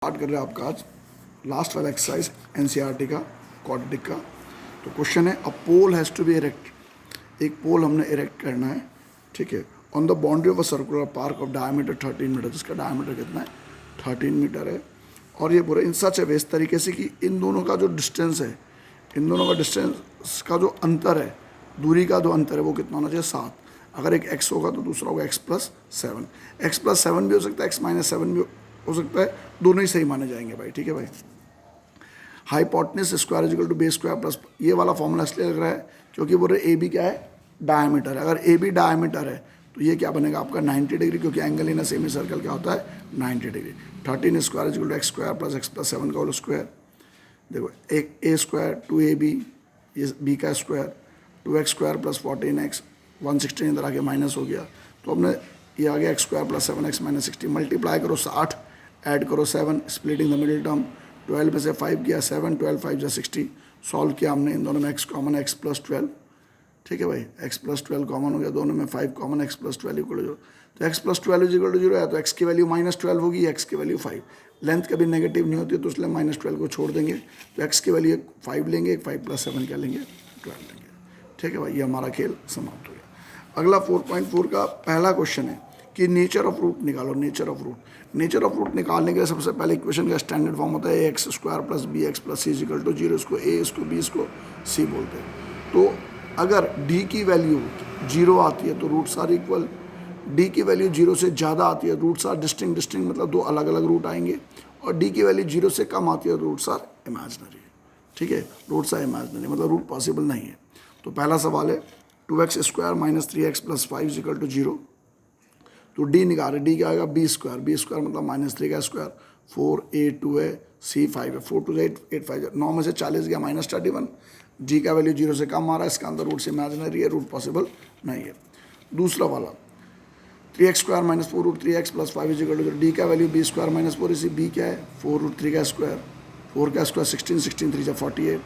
Start कर रहे हैं आपका आज लास्ट वाला एक्सरसाइज एनसीईआरटी का क्वाड्रेटिक का। तो क्वेश्चन है a pole has to be erect. एक पोल हमने इरेक्ट करना है, ठीक है, on the boundary of a circular park of diameter 13 metre. जिसका डायमीटर कितना है 13 मीटर है। और ये पूरा इन सच है इस तरीके से कि इन दोनों का जो डिस्टेंस है, इन दोनों का डिस्टेंस का जो अंतर है, दूरी का जो अंतर है वो कितना होना चाहिए 7। अगर एक x होगा तो दूसरा होगा x+7। x+7 भी हो सकता है, x-7 भी हो सकता है, दोनों ही सही माने जाएंगे भाई, ठीक है भाई। Hypotenuse square is equal to B square plus, ये वाला फॉर्मूला इसलिए लग रहा है क्योंकि बोल रहे ए बी क्या है डायमीटर है। अगर ए बी डायमीटर है तो ये क्या बनेगा आपका 90 डिग्री, क्योंकि एंगल इन सेमी सर्कल क्या होता है 90 degree. 13 square is equal to X square plus x+7 का होल स्क्वायर। देखो एक ए स्क्वायर 2ab, ये बी का square 2x square plus 14x, 116 इधर आके माइनस हो गया तो हमने ये आ गया x square plus 7x minus 60। Multiply करो 60, ऐड करो 7, स्प्लिटिंग द मिडिल टर्म। 12 में से 5 गया 7, 12 5 जा 60। सॉल्व किया हमने, इन दोनों में x कॉमन है x+12, ठीक है भाई, x+12 कॉमन हो गया, दोनों में 5 कॉमन, x+12 इक्वल टू 0। तो x+12 इक्वल टू 0 है तो x की वैल्यू -12 होगी, x की वैल्यू 5। लेंथ कभी नेगेटिव नहीं होती तो इसलिए -12 को छोड़ देंगे, तो x की वैल्यू 5 लेंगे, 5+7 क्या लेंगे 12 लेंगे, ठीक है भाई। ये हमारा खेल समाप्त हो गया। अगला 4.4 का पहला क्वेश्चन है कि नेचर ऑफ रूट निकालो। Nature of root, nature of root निकालने के लिए सबसे पहले इक्वेशन का स्टैंडर्ड फॉर्म होता है X square plus B X plus C equal to 0। इसको ए, इसको बी, इसको सी बोलते हैं। तो अगर d की वैल्यू 0 आती है तो रूट्स आर इक्वल, d की वैल्यू 0 से ज़्यादा आती है रूट्स आर डिस्टिंक्ट मतलब दो अलग अलग रूट आएंगे, और d की वैल्यू 0 से कम आती है रूट्स आर इमेजिनरी, ठीक है, रूट्स आर इमेजिनरी मतलब रूट पॉसिबल नहीं है। तो पहला सवाल है 2x square minus 3x plus 5 equal to 0। तो d निकाल रहे, d क्या आएगा बी स्क्वायर मतलब -3 का स्क्वायर, 4a2 है, c5 है, 4 2 8 8 5 9 में से 40 गया -31। g का वैल्यू 0 से कम आ रहा है, इसका अंदर रूट से इमेजिनरी है, रूट पॉसिबल नहीं है। दूसरा वाला 3x square minus 4 root 3x plus 5 is equal to, D का वैल्यू बी स्क्वायर माइनस 4, इसी बी क्या है 4 रूट 3 का स्क्वायर, 4 का स्क्वायर 16, 16 3 48।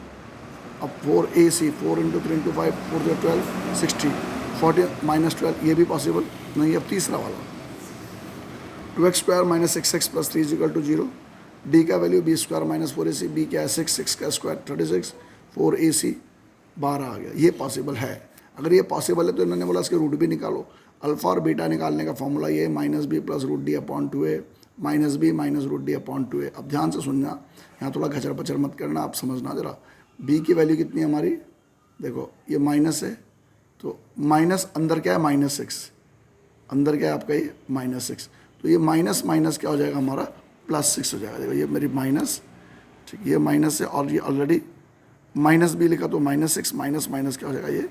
अब 4ac 4 इंटू 3 इंटू 5 4 12 60 40 -12, ये भी पॉसिबल नहीं। अब तीसरा वाला 2x square minus 6x plus 3 equal to 0, D का value B square minus 4ac, B क्या है 6, 6 का स्क्वायर 36, 4ac 12 आ गया। ये पॉसिबल है। अगर ये पॉसिबल है तो इन्होंने बोला इसके रूट भी निकालो। अल्फा और बीटा निकालने का फॉर्मूला ये -b plus root D upon 2a minus B minus root D upon 2a। अब ध्यान से सुनना, यहाँ थोड़ा घचर पचर मत करना, आप समझना जरा। b की वैल्यू कितनी है हमारी, देखो ये माइनस है तो माइनस अंदर क्या है -6, अंदर क्या है आपका ये -6, तो ये माइनस माइनस क्या हो जाएगा हमारा +6 हो जाएगा। देखो ये मेरी माइनस, ठीक, ये माइनस है और ये ऑलरेडी माइनस भी लिखा तो -6 माइनस माइनस क्या हो जाएगा ये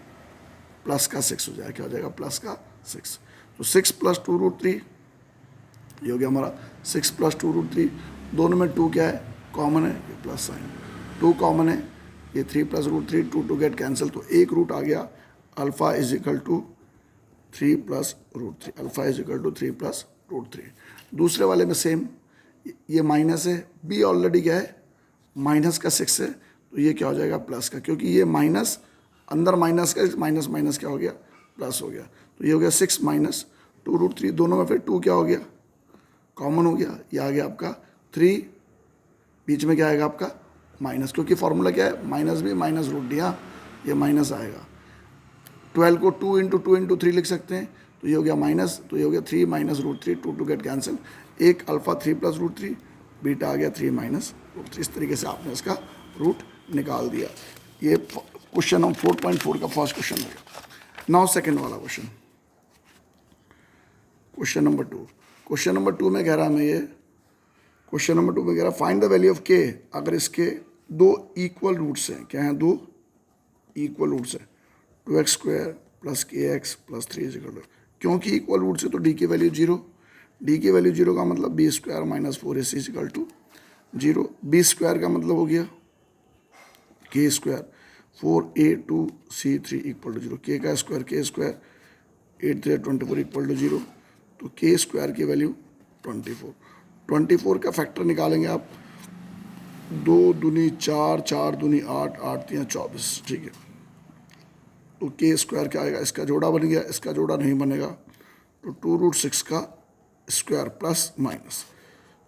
प्लस का 6 हो जाएगा। क्या हो जाएगा प्लस का 6। तो 6 प्लस 2 रूट 3 ये हो गया हमारा 6 प्लस 2 रूट 3। दोनों में 2 क्या है कॉमन है, ये प्लस साइन 2 कॉमन है, ये 3 प्लस रूट 3 2 गेट कैंसिल, तो एक रूट आ गया alpha is equal to 3 plus root 3, alpha is equal to 3 plus root 3। दूसरे वाले में सेम, ये माइनस है, बी ऑलरेडी क्या है माइनस का 6 है, तो ये क्या हो जाएगा प्लस का, क्योंकि ये माइनस अंदर माइनस का माइनस माइनस क्या हो गया प्लस हो गया। तो ये हो गया 6 माइनस 2 रूट 3, दोनों में फिर 2 क्या हो गया कॉमन हो गया, ये आ गया आपका 3, बीच में क्या आएगा आपका माइनस, क्योंकि फॉर्मूला क्या है माइनस भी माइनस रूट डी, हाँ ये माइनस आएगा। 12 को 2 इंटू 3 लिख सकते हैं, तो ये हो गया माइनस, तो ये हो गया 3 माइनस रूट 3 2 गेट कैंसिल, एक अल्फा 3 प्लस रूट 3, बीटा आ गया 3 माइनस रूट 3। इस तरीके से आपने इसका रूट निकाल दिया। ये क्वेश्चन नंबर 4.4 का फर्स्ट क्वेश्चन हो गया। नाउ सेकंड वाला question, question number 2। Question number 2 में कह रहा है क्वेश्चन नंबर 2 में कह रहा फाइंड द वैल्यू ऑफ के अगर इसके दो इक्वल रूट्स हैं। क्या हैं, दो इक्वल रूट्स हैं, 2x square plus kx plus 3 is equal to, क्योंकि इक्वल रूट से तो d की वैल्यू 0, d की वैल्यू 0 का मतलब b square minus 4ac is equal to 0, b square का मतलब हो गया k square 4a2c3 equal to 0, k का square k square 8 3 24 equal to 0, तो k स्क्वायर की वैल्यू 24 का फैक्टर निकालेंगे आप, 2 दूनी 4 4 दूनी 8 8 3 24, ठीक है। तो के स्क्वायर क्या आएगा, इसका जोड़ा बन गया, इसका जोड़ा नहीं बनेगा, तो 2 रूट 6 का स्क्वायर प्लस माइनस,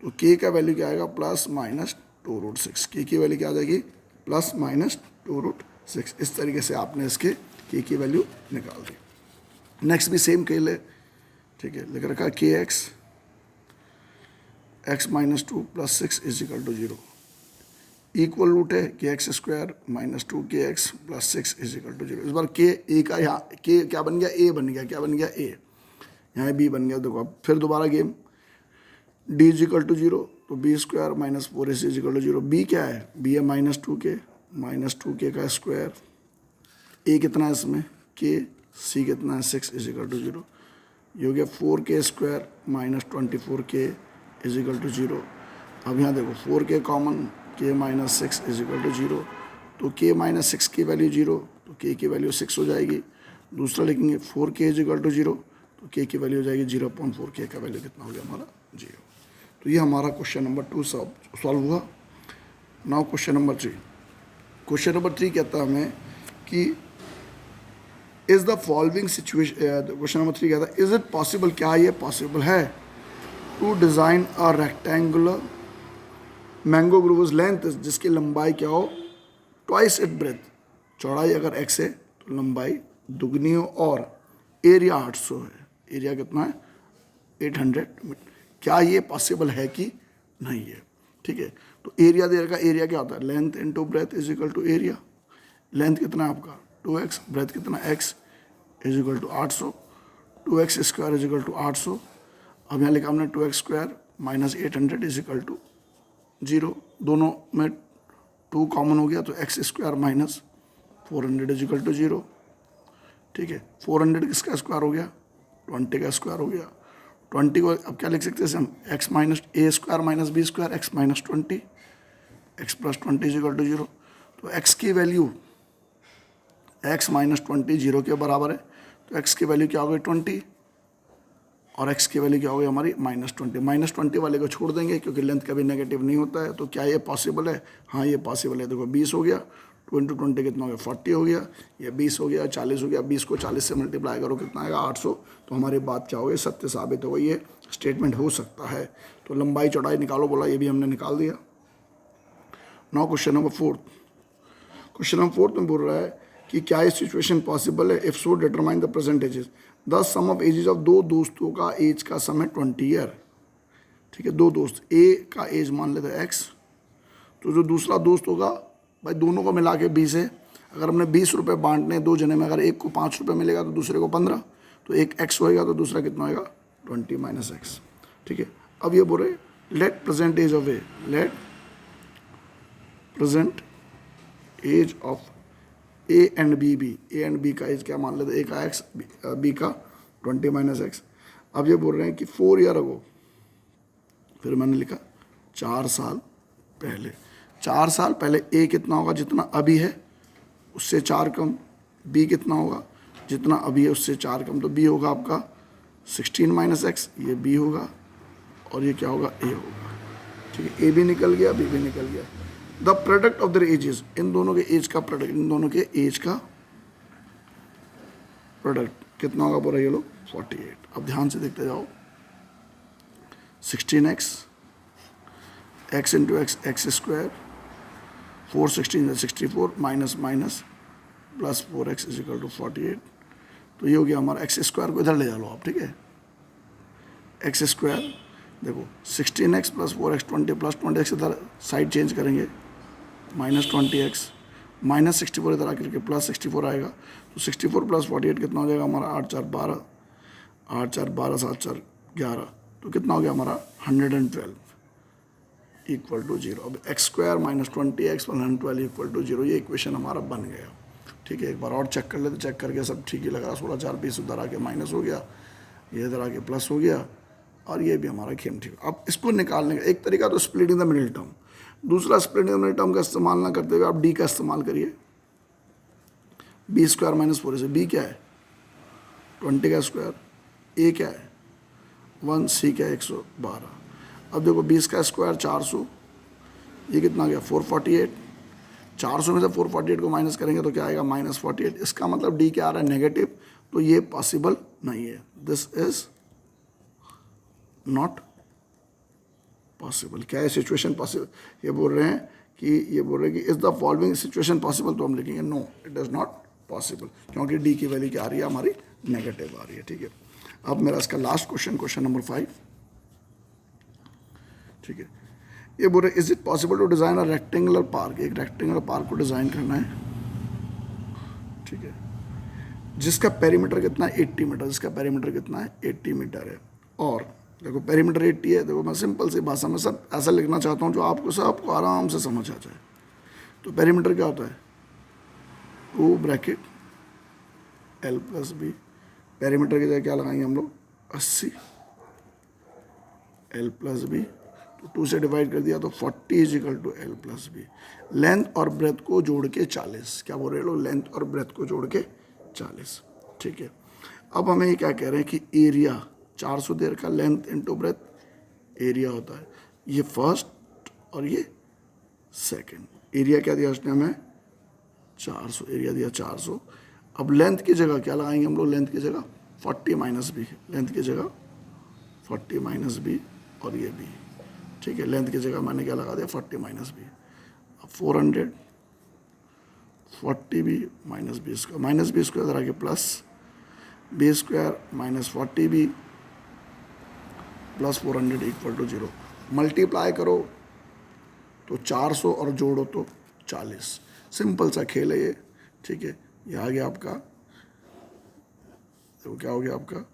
तो के का वैल्यू क्या आएगा प्लस माइनस 2√6, के की वैल्यू क्या आ जाएगी प्लस माइनस 2√6। इस तरीके से आपने इसके के की वैल्यू निकाल दी। नेक्स्ट भी सेम के ले, ठीक है, लिख रखा k x x minus 2 plus 6 is equal to 0, equal root है k x square minus 2 k x plus 6 is equal to 0। इस बार के ए का यहाँ के क्या बन गया ए बन गया, क्या बन गया ए, यहाँ बी बन गया। देखो अब फिर दोबारा game, D is equal to 0, तो b square minus 4ac is equal to 0। B क्या है, बी है माइनस 2k का स्क्वायर, ए कितना है इसमें के, सी कितना है 6 इज इक्वल टू 0। ये हो गया 4k square minus 24k is equal to 0। अब यहाँ देखो 4k common, k minus 6 is equal to 0, तो k माइनस 6 की वैल्यू 0, तो k की वैल्यू 6 हो जाएगी। दूसरा लिखेंगे 4k इज इक्वल टू 0, तो k की वैल्यू हो जाएगी 0.4, k का वैल्यू कितना हो गया हमारा 0। तो ये हमारा क्वेश्चन नंबर 2 सॉल्व हुआ। Now question number 3। Question number 3 कहता है हमें कि is the following situation, question number 3 कहता है इज इट पॉसिबल, क्या ये पॉसिबल है to design a rectangular mango groves length जिसकी लंबाई क्या हो ट्वाइस इट ब्रेथ, चौड़ाई अगर x है तो लंबाई दुगनी हो, और एरिया 800 है, एरिया कितना है 800 मीटर। क्या ये पॉसिबल है कि नहीं है, ठीक है। तो एरिया दे रखा, एरिया क्या होता है length into breadth is equal to area. Length कितना है आपका 2x, ब्रेथ कितना x is equal to 800, 2x square is equal to 800। अब यहाँ लिखा हमने 2x square minus 800 is equal to 0, दोनों में 2 कॉमन हो गया, तो x square minus 400 is equal to 0, ठीक है। 400 किसका स्क्वायर हो गया 20 का स्क्वायर हो गया। 20 को अब क्या लिख सकते हैं हम x minus a square minus b square x minus 20, x plus 20 is equal to 0। तो x की वैल्यू x माइनस 20 0 के बराबर है, तो x की वैल्यू क्या हो गई 20, और x की वैल्यू क्या हो गई हमारी माइनस 20। माइनस 20 वाले को छोड़ देंगे क्योंकि लेंथ कभी नेगेटिव नहीं होता है। तो क्या ये पॉसिबल है, हाँ ये पॉसिबल है। देखो 20 हो गया, 2 इंटू 20 कितना हो गया 40 हो गया, ये 20 हो गया, 40 हो गया, 20 को 40 से मल्टीप्लाई करो कितना आएगा 800। तो हमारी बात क्या हो गई सत्य साबित हो गई, ये स्टेटमेंट हो सकता है। तो लंबाई चौड़ाई निकालो बोला, ये भी हमने निकाल दिया। Now question number 4। Question number 4 में बोल रहा है कि क्या ये सिचुएशन पॉसिबल है, if so determine the present ages. The sum of ages of दो दोस्तों का एज का सम है 20 ईयर, ठीक है। दो दोस्त, ए का एज मान लेते हैं x, तो जो दूसरा दोस्त होगा भाई दोनों को मिला के 20 है। अगर हमने 20 रुपये बांटने दो जने में, अगर एक को 5 रुपये मिलेगा तो दूसरे को 15, तो एक x होएगा तो दूसरा कितना होएगा 20 माइनस x, ठीक है। अब ये बोल रहे let present age of A, let present age of A and B, A and B का एज क्या मान लेते, ए का x बी का 20 माइनस x। अब ये बोल रहे हैं कि 4 ईयर अगो, फिर मैंने लिखा 4 साल पहले। 4 साल पहले ए कितना होगा जितना अभी है उससे 4 कम, बी कितना होगा जितना अभी है उससे 4 कम, तो बी होगा आपका 16 माइनस x, ये बी होगा और ये क्या होगा ए होगा, ठीक है। ए भी निकल गया, बी भी निकल गया। The product of their ages, इन दोनों के एज का प्रोडक्ट, इन दोनों के एज का प्रोडक्ट कितना होगा बोला ये लोग 48। अब ध्यान से देखते जाओ, 16x x into x x square, 4 16 64 minus minus plus 4x is equal to 48। तो ये हो गया हमारा x स्क्वायर को इधर ले जा लो आप, ठीक है। x स्क्वायर देखो 16x plus 4x 20 plus 20x इधर साइड चेंज करेंगे, माइनस 20x माइनस 64 इधर आकर के प्लस 64 आएगा, तो 64 प्लस 48 कितना हो जाएगा हमारा 8 4 12, 8 4 12 7 4 11, तो कितना हो गया हमारा 112 इक्वल टू 0। अब x square minus 20x 112 equal to 0, ये इक्वेशन हमारा बन गया, ठीक है। एक बार और चेक कर लेते, चेक करके सब ठीक ही लगा, 16 4 20 उधर आके माइनस हो गया, ये इधर आके प्लस हो गया, और ये भी हमारा खेम ठीक। अब इसको निकालने का एक तरीका तो स्प्लिटिंग द मिडिल टर्म, दूसरा स्प्लिटिंग द मिडिल टर्म का इस्तेमाल ना करते हुए आप डी का इस्तेमाल करिए। बी स्क्वायर माइनस 4 से बी क्या है 20 का स्क्वायर, ए क्या है 1, सी क्या है 112। अब देखो 20 का स्क्वायर 400, ये कितना गया 448, 400 में से 448 को माइनस करेंगे तो क्या आएगा माइनस 48। इसका मतलब डी क्या आ रहा है नेगेटिव, तो ये पॉसिबल नहीं है, दिस इज नॉट पॉसिबल। क्या है सिचुएशन पॉसिबल? ये बोल रहे हैं कि is the following situation possible, तो हम लिखेंगे no it is not possible, क्योंकि डी की वैल्यू क्या आ रही है हमारी, नेगेटिव आ रही है। ठीक है, अब मेरा इसका लास्ट क्वेश्चन नंबर 5। ठीक है, ये बोल रहे is it possible to design a rectangular park, एक रेक्टेंगुलर पार्क को डिज़ाइन करना है। ठीक है, जिसका पेरीमीटर कितना है 80 मीटर, जिसका पेरीमीटर कितना है 80 मीटर है। और देखो पेरीमीटर 80 है, देखो मैं सिंपल सी भाषा में सब ऐसा लिखना चाहता हूँ जो आपको आराम से समझ आ जाए। तो पेरीमीटर क्या होता है, 2 bracket L plus b, perimeter की जगह क्या लगाएंगे हम लोग 80, L प्लस बी, तो 2 से डिवाइड कर दिया तो 40 is equal to L plus b. Length और ब्रेथ को जोड़ के 40, क्या बोल रहे हैं लोग, लेंथ और ब्रेथ को जोड़ के 40। ठीक है, अब हमें ये क्या कह रहे हैं कि एरिया 400 दे रखा, लेंथ इंटू ब्रेथ एरिया होता है, ये फर्स्ट और ये सेकंड। एरिया क्या दिया उसने हमें 400, एरिया दिया 400। अब लेंथ की जगह क्या लगाएंगे हम लोग, लेंथ की जगह 40 माइनस बी, लेंथ की जगह 40 माइनस बी और ये बी। ठीक है, लेंथ की जगह मैंने क्या लगा दिया 40 माइनस बी। अब 400 40 b minus b square, minus b square इधर आके plus b square minus 40 b plus 400 equal to 0। Multiply करो तो 400 और जोड़ो तो 40। सिंपल सा खेल है ये। ठीक है, ये आ गया आपका, तो क्या हो गया आपका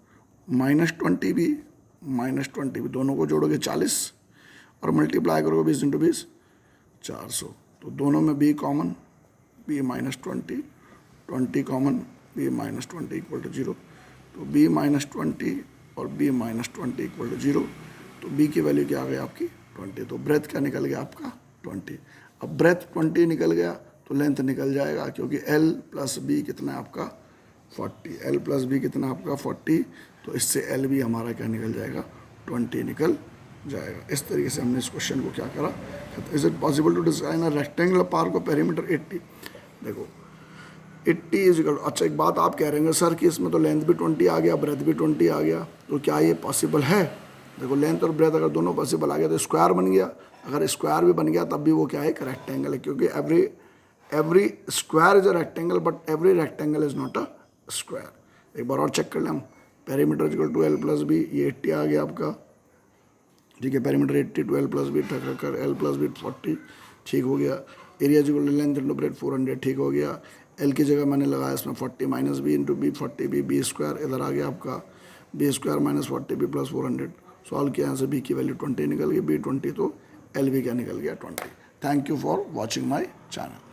-20 बी -20 बी, दोनों को जोड़ोगे 40 और मल्टीप्लाई करोगे 20 इंटू 20 400, तो दोनों में b common, b -20, 20 common, b -20 equal to 0। तो बी -20 और बी -20 इक्वल टू 0, तो बी की वैल्यू क्या आ गई आपकी 20। तो ब्रेथ क्या निकल गया आपका 20। अब ब्रेथ 20 निकल गया तो लेंथ निकल जाएगा, क्योंकि L प्लस बी कितना है आपका 40, L प्लस बी कितना आपका 40, तो इससे L भी हमारा क्या निकल जाएगा 20 निकल जाएगा। इस तरीके से हमने इस क्वेश्चन को क्या करा, is it possible to design a rectangular park of perimeter 80। देखो 80 इज इक्वल, अच्छा एक बात आप कह रहे हैं सर कि इसमें तो लेंथ भी 20 आ गया, ब्रेथ भी 20 आ गया, तो क्या ये पॉसिबल है? देखो लेंथ और ब्रेथ अगर दोनों पॉसिबल आ गया तो स्क्वायर बन गया, अगर स्क्वायर भी बन गया तब भी वो क्या है एक रेक्टेंगल है, क्योंकि every square is a rectangle but every rectangle is not a square. एक बार और चेक कर लें हम, perimeter equal to L plus b, ये 80 आ गया आपका। ठीक है, perimeter 80 two L plus b ठक रखकर L प्लस बी 40, ठीक हो गया। Area equal to length into breadth 400, ठीक हो गया। L की जगह मैंने लगाया इसमें 40 minus b into b 40 b, b square इधर आ गया आपका b square minus 40 b plus 400। Solve किया, यहाँ से बी की वैल्यू 20 निकल गई, बी 20 तो L भी क्या निकल गया 20। Thank you for watching my channel.